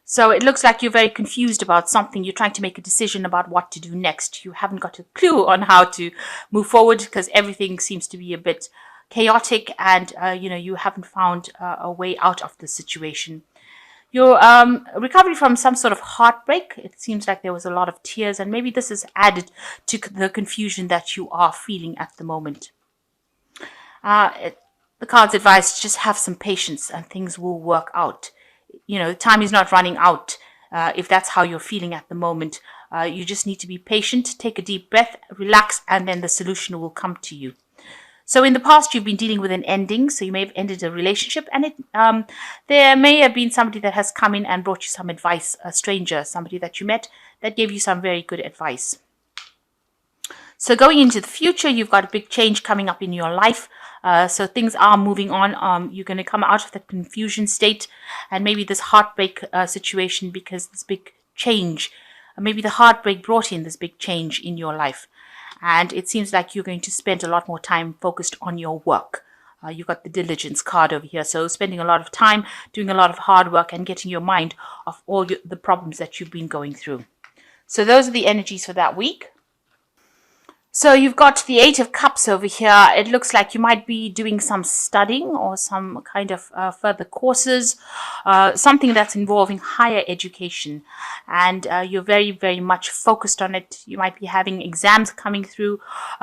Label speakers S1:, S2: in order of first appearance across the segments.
S1: So it looks like you're very confused about something. You're trying to make a decision about what to do next. You haven't got a clue on how to move forward because everything seems to be a bit chaotic, and you haven't found a way out of the situation. You're recovering from some sort of heartbreak. It seems like there was a lot of tears, and maybe this is added to the confusion that you are feeling at the moment. The cards advise just have some patience and things will work out. Time is not running out. If that's how you're feeling at the moment, you just need to be patient, take a deep breath, relax, and then the solution will come to you. So in the past, you've been dealing with an ending. So you may have ended a relationship, and there may have been somebody that has come in and brought you some advice, a stranger, somebody that you met that gave you some very good advice. So going into the future, you've got a big change coming up in your life. So things are moving on. You're going to come out of the confusion state and maybe this heartbreak situation, because this big change, maybe the heartbreak brought in this big change in your life. And it seems like you're going to spend a lot more time focused on your work. You've got the diligence card over here. So spending a lot of time doing a lot of hard work and getting your mind off all the problems that you've been going through. So those are the energies for that week. So you've got the Eight of Cups over here. It looks like you might be doing some studying or some kind of further courses, something that's involving higher education. And you're very, very much focused on it. You might be having exams coming through.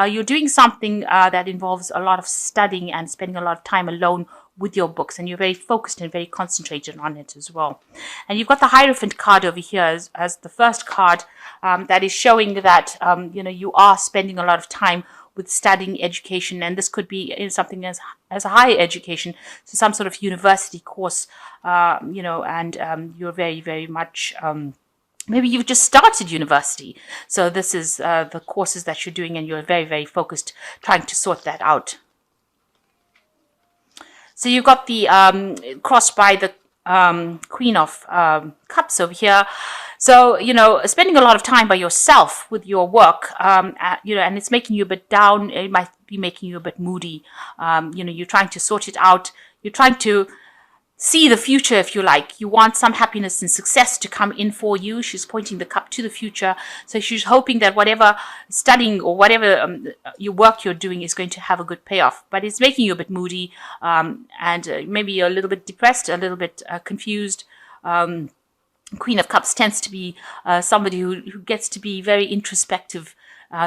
S1: You're doing something that involves a lot of studying and spending a lot of time alone with your books, and you're very focused and very concentrated on it as well. And you've got the Hierophant card over here as the first card that is showing that you are spending a lot of time with studying education, and this could be something as a higher education, so some sort of university course, and you're very, very much maybe you've just started university. So this is the courses that you're doing, and you're very, very focused trying to sort that out. So you've got the crossed by the Queen of Cups over here. So, spending a lot of time by yourself with your work, and it's making you a bit down. It might be making you a bit moody. You're trying to sort it out. You're trying to see the future, if you like. You want some happiness and success to come in for you. She's pointing the cup to the future. So she's hoping that whatever studying or whatever your work you're doing is going to have a good payoff. But it's making you a bit moody, and maybe a little bit depressed, a little bit confused. Queen of Cups tends to be somebody who gets to be very introspective.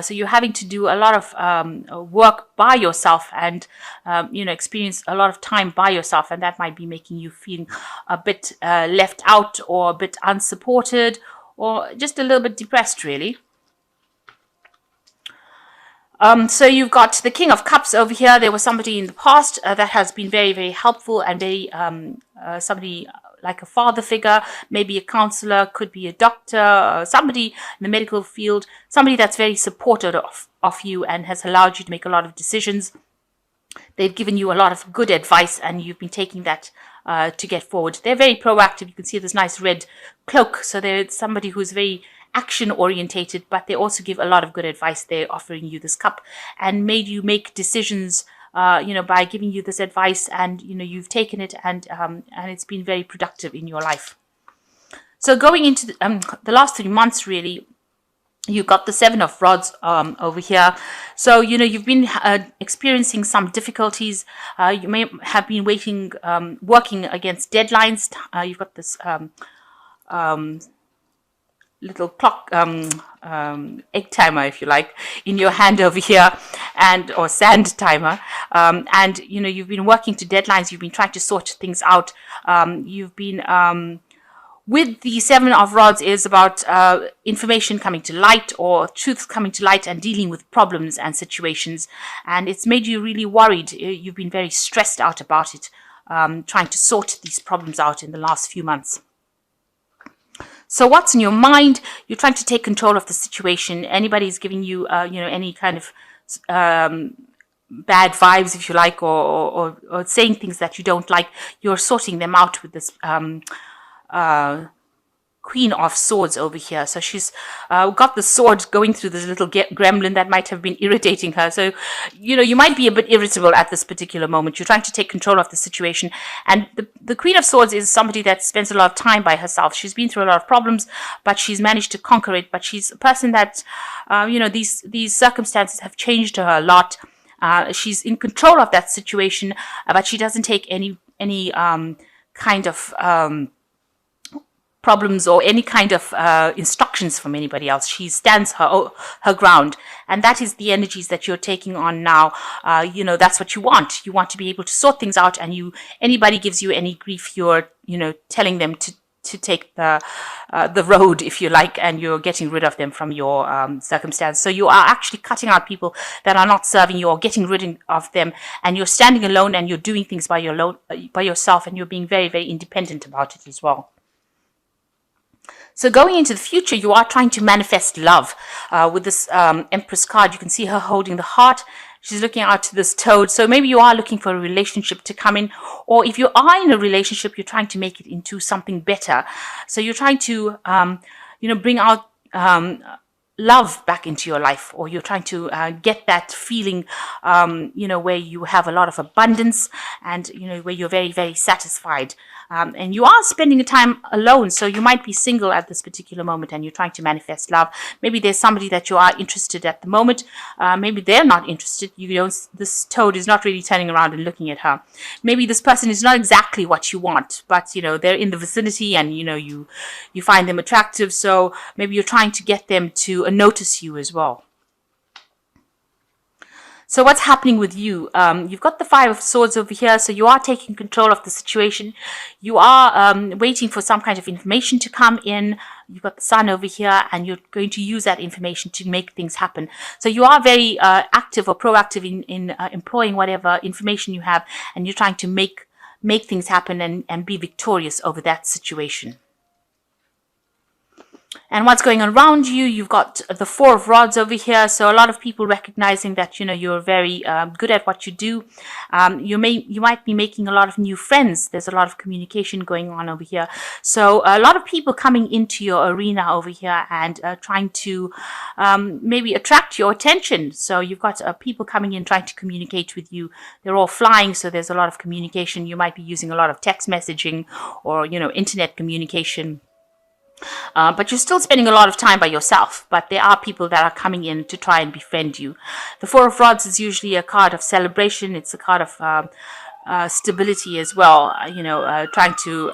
S1: So you're having to do a lot of work by yourself and, experience a lot of time by yourself. And that might be making you feel a bit left out or a bit unsupported or just a little bit depressed, really. So you've got the King of Cups over here. There was somebody in the past that has been very, very helpful and very somebody like a father figure, maybe a counselor, could be a doctor, somebody in the medical field, somebody that's very supportive of you and has allowed you to make a lot of decisions. They've given you a lot of good advice and you've been taking that to get forward. They're very proactive. You can see this nice red cloak. So they're somebody who's very action orientated, but they also give a lot of good advice. They're offering you this cup and made you make decisions by giving you this advice, and you've taken it, and it's been very productive in your life. So going into the last 3 months, really, you've got the Seven of Rods over here. So you've been experiencing some difficulties. You may have been working against deadlines. You've got this little clock, egg timer, if you like, in your hand over here, or sand timer, and you've been working to deadlines. You've been trying to sort things out. You've been with the Seven of Rods is about information coming to light or truths coming to light and dealing with problems and situations, and it's made you really worried. You've been very stressed out about it, trying to sort these problems out in the last few months. So what's in your mind? You're trying to take control of the situation. Anybody's giving you, any kind of bad vibes, if you like, or saying things that you don't like. You're sorting them out with this Queen of Swords over here. So she's got the sword going through this little gremlin that might have been irritating her. So, you might be a bit irritable at this particular moment. You're trying to take control of the situation. And the Queen of Swords is somebody that spends a lot of time by herself. She's been through a lot of problems, but she's managed to conquer it. But she's a person that, these circumstances have changed her a lot. She's in control of that situation, but she doesn't take any kind of problems or any kind of instructions from anybody else. She stands her ground, and that is the energies that you're taking on now. That's what you want. You want to be able to sort things out, and anybody gives you any grief, you're telling them to take the road, if you like, and you're getting rid of them from your circumstance. So you are actually cutting out people that are not serving you, or getting rid of them, and you're standing alone, and you're doing things by yourself, and you're being very, very independent about it as well. So going into the future, you are trying to manifest love. With this Empress card, you can see her holding the heart. She's looking out to this toad. So maybe you are looking for a relationship to come in. Or if you are in a relationship, you're trying to make it into something better. So you're trying to, bring out love back into your life. Or you're trying to get that feeling, where you have a lot of abundance and, where you're very, very satisfied. And you are spending time alone, so you might be single at this particular moment, and you're trying to manifest love. Maybe there's somebody that you are interested at the moment. Maybe they're not interested. This toad is not really turning around and looking at her. Maybe this person is not exactly what you want, but they're in the vicinity, and you find them attractive. So maybe you're trying to get them to notice you as well. So what's happening with you? You've got the Five of Swords over here, so you are taking control of the situation. You are waiting for some kind of information to come in. You've got the Sun over here, and you're going to use that information to make things happen. So you are very active or proactive in employing whatever information you have, and you're trying to make things happen and be victorious over that situation. And what's going on around you? You've got the Four of Rods over here. So a lot of people recognizing that, you're very good at what you do. You might be making a lot of new friends. There's a lot of communication going on over here. So a lot of people coming into your arena over here and trying to maybe attract your attention. So you've got people coming in trying to communicate with you. They're all flying, so there's a lot of communication. You might be using a lot of text messaging or, internet communication. But you're still spending a lot of time by yourself. But there are people that are coming in to try and befriend you. The Four of Rods is usually a card of celebration. It's a card of stability as well. Trying to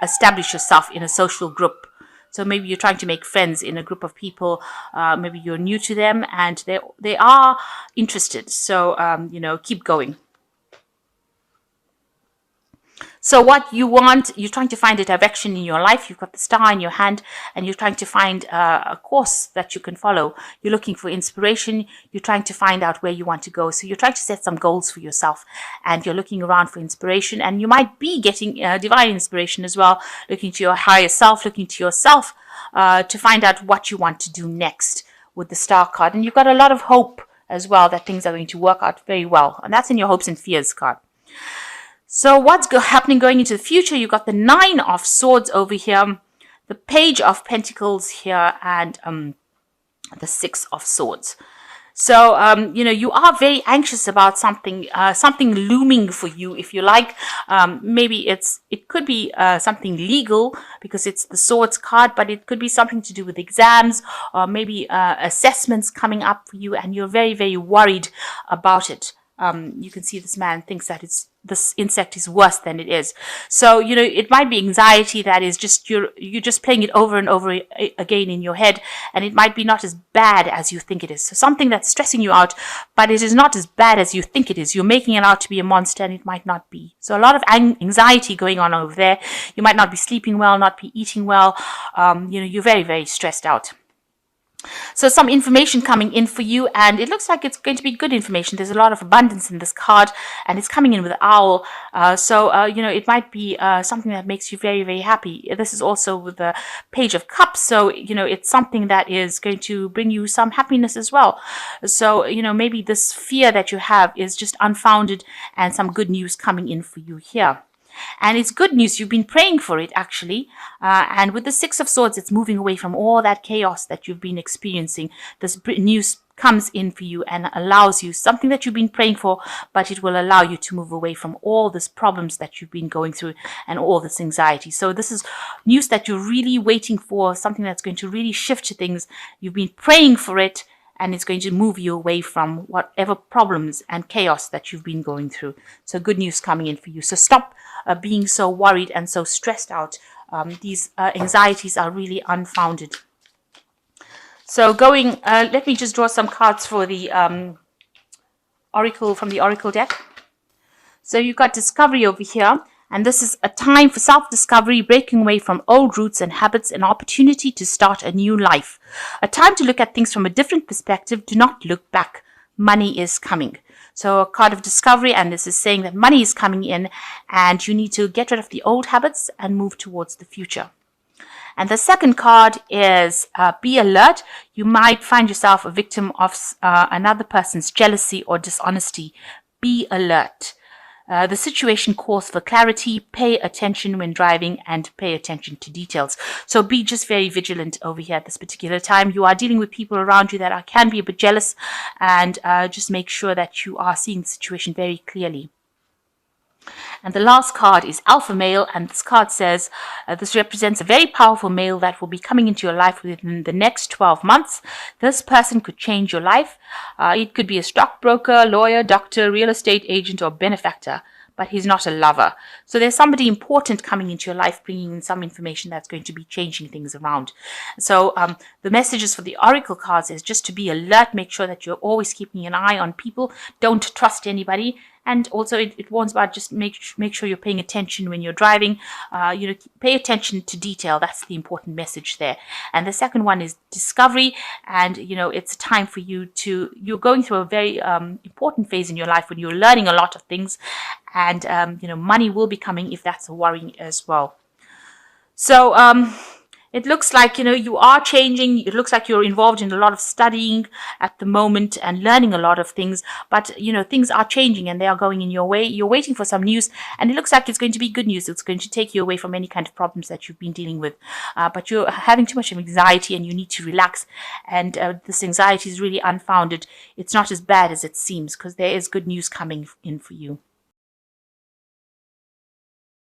S1: establish yourself in a social group. So maybe you're trying to make friends in a group of people. Maybe you're new to them and they are interested. So, keep going. So what you want, you're trying to find a direction in your life. You've got the star in your hand and you're trying to find a course that you can follow. You're looking for inspiration. You're trying to find out where you want to go. So you're trying to set some goals for yourself and you're looking around for inspiration, and you might be getting divine inspiration as well, looking to your higher self, looking to yourself to find out what you want to do next with the star card. And you've got a lot of hope as well that things are going to work out very well. And that's in your hopes and fears card. So what's happening going into the future? You've got the Nine of Swords over here, the Page of Pentacles here, and the Six of Swords. So, you are very anxious about something looming for you, if you like. Maybe it could be something legal because it's the Swords card, but it could be something to do with exams or maybe assessments coming up for you, and you're very, very worried about it. You can see this man thinks that this insect is worse than it is. So, it might be anxiety that is just, you're just playing it over and over again in your head, and it might be not as bad as you think it is. So something that's stressing you out, but it is not as bad as you think it is. You're making it out to be a monster, and it might not be. So a lot of anxiety going on over there. You might not be sleeping well, not be eating well. You're very, very stressed out. So some information coming in for you, and it looks like it's going to be good information. There's a lot of abundance in this card, and it's coming in with owl. It might be something that makes you very, very happy. This is also with the Page of Cups, so it's something that is going to bring you some happiness as well. So maybe this fear that you have is just unfounded, and some good news coming in for you here. And it's good news. You've been praying for it, actually. And with the Six of Swords, it's moving away from all that chaos that you've been experiencing. This news comes in for you and allows you something that you've been praying for, but it will allow you to move away from all these problems that you've been going through and all this anxiety. So this is news that you're really waiting for, something that's going to really shift things. You've been praying for it, and it's going to move you away from whatever problems and chaos that you've been going through. So good news coming in for you. So stop being so worried and so stressed out. These anxieties are really unfounded. So let me just draw some cards for the Oracle, from the Oracle deck. So you've got discovery over here. And this is a time for self-discovery, breaking away from old roots and habits, an opportunity to start a new life. A time to look at things from a different perspective. Do not look back. Money is coming. So a card of discovery, and this is saying that money is coming in and you need to get rid of the old habits and move towards the future. And the second card is be alert. You might find yourself a victim of another person's jealousy or dishonesty. Be alert. The situation calls for clarity. Pay attention when driving and pay attention to details. So be just very vigilant over here at this particular time. You are dealing with people around you that can be a bit jealous, and just make sure that you are seeing the situation very clearly. And the last card is Alpha Male, and this card says this represents a very powerful male that will be coming into your life within the next 12 months. This person could change your life. It could be a stockbroker, lawyer, doctor, real estate agent, or benefactor, but he's not a lover. So there's somebody important coming into your life, bringing in some information that's going to be changing things around. So the messages for the Oracle cards is just to be alert, make sure that you're always keeping an eye on people, don't trust anybody. And also it warns about just make sure you're paying attention when you're driving. Pay attention to detail. That's the important message there. And the second one is discovery. And, it's a time for you're going through a very important phase in your life when you're learning a lot of things. And, money will be coming if that's a worrying as well. So, it looks like, you are changing. It looks like you're involved in a lot of studying at the moment and learning a lot of things. But, things are changing and they are going in your way. You're waiting for some news, and it looks like it's going to be good news. It's going to take you away from any kind of problems that you've been dealing with. But you're having too much of anxiety and you need to relax. And this anxiety is really unfounded. It's not as bad as it seems, because there is good news coming in for you.